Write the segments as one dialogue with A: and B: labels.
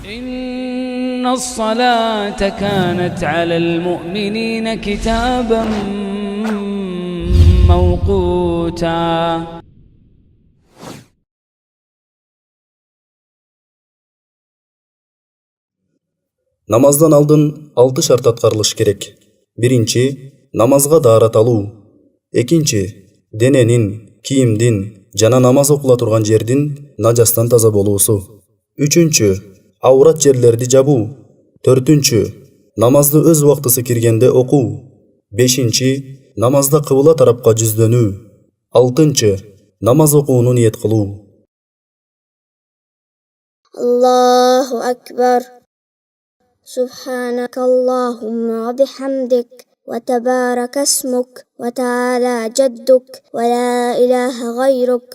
A: إن الصلاة كانت على المؤمنين كتابا موقوتا.
B: Намаздан алдын 6 шарт аткарылыш керек. Биринчи, намазга даарат алуу. Экинчи, дененин, кийимдин жана намаз окула турган жердин нажастан таза болуусу. Үчүнчү, аурат жерлерди жабуу. Төртүнчү, намазды өз убактысы киргенде окуу. Бешинчи, намазда кыбла тарапка жүздөнүү. Алтынчы, намаз окууну ниет кылуу.
C: Аллаху акбар. سبحانك اللهم وبحمدك وتبارك اسمك وتعالى جدك ولا إله غيرك.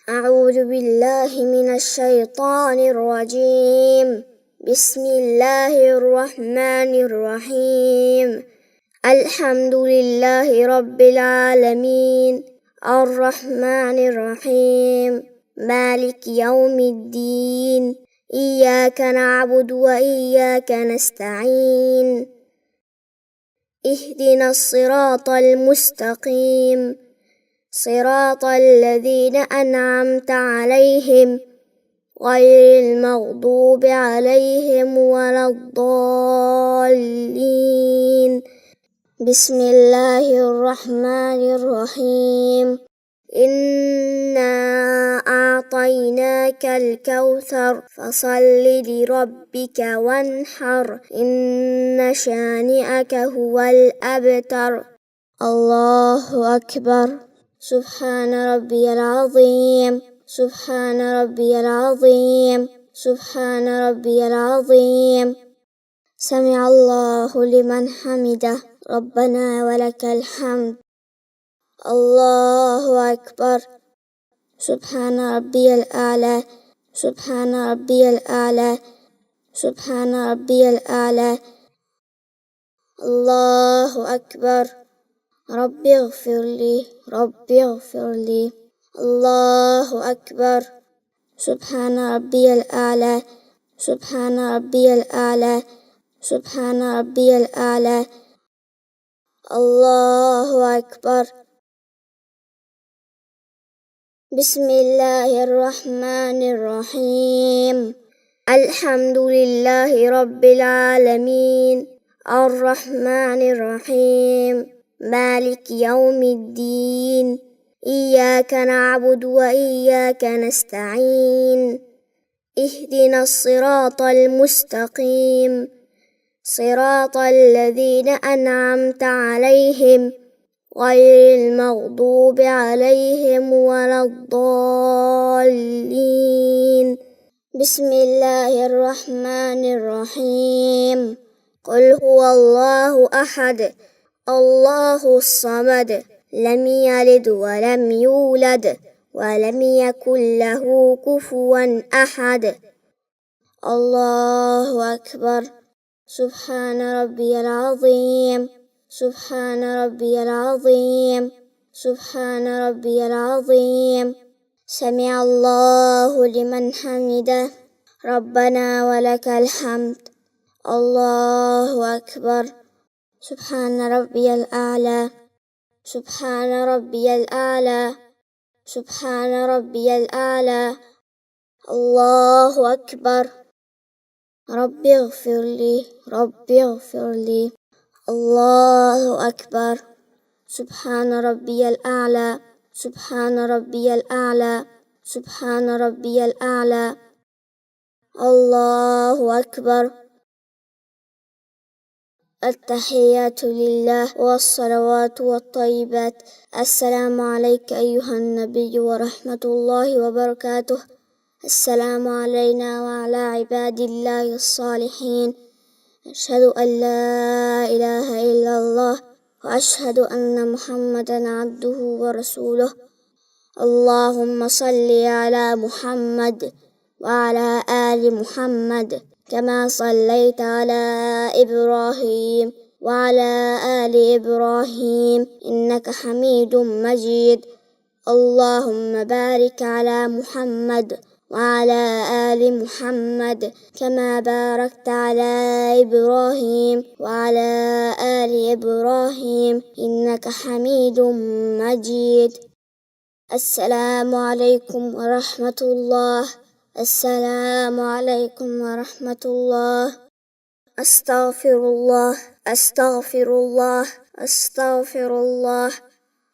C: أعوذ بالله من الشيطان الرجيم. بسم الله الرحمن الرحيم. الحمد لله رب العالمين الرحمن الرحيم مالك يوم الدين إياك نعبد وإياك نستعين اهدنا الصراط المستقيم صراط الذين أنعمت عليهم غير المغضوب عليهم ولا الضالين. بسم الله الرحمن الرحيم. إنا أعطيناك الكوثر فصل لربك وانحر إن شانئك هو الأبتر. الله أكبر. سبحان ربي العظيم سبحان ربي العظيم سبحان ربي العظيم. سمع الله لمن حمده ربنا ولك الحمد. الله أكبر. سبحان ربي الأعلى سبحان ربي الأعلى سبحان ربي الأعلى. الله أكبر. ربي اغفر لي ربي اغفر لي. الله أكبر. سبحان ربي الأعلى سبحان ربي الأعلى سبحان ربي الأعلى. الله أكبر. بسم الله الرحمن الرحيم. الحمد لله رب العالمين الرحمن الرحيم مالك يوم الدين إياك نعبد وإياك نستعين اهدنا الصراط المستقيم صراط الذين أنعمت عليهم غير المغضوب عليهم ولا الضالين. بسم الله الرحمن الرحيم. قل هو الله أحد الله الصمد لم يلد ولم يولد ولم يكن له كفوا أحد. الله أكبر. سبحان ربي العظيم سبحان ربي العظيم سبحان ربي العظيم. سمع الله لمن حمده ربنا ولك الحمد. الله أكبر. سبحان ربي الأعلى سبحان ربي الأعلى سبحان ربي الأعلى. الله أكبر. ربي اغفر لي ربي اغفر لي. الله أكبر. سبحان ربي الأعلى سبحان ربي الأعلى سبحان ربي الأعلى. الله أكبر. التحيات لله والصلوات والطيبات. السلام عليك أيها النبي ورحمة الله وبركاته. السلام علينا وعلى عباد الله الصالحين. أشهد أن لا إله إلا الله وأشهد أن محمدا عبده ورسوله. اللهم صل على محمد وعلى آل محمد كما صليت على إبراهيم وعلى آل إبراهيم إنك حميد مجيد. اللهم بارك على محمد وعلى آل محمد كما باركت على إبراهيم وعلى آل إبراهيم إنك حميد مجيد. السلام عليكم ورحمة الله. السلام عليكم ورحمة الله. أستغفر الله أستغفر الله أستغفر الله.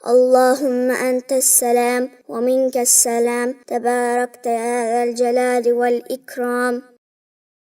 C: اللهم أنت السلام ومنك السلام، تباركت يا ذا الجلال والإكرام.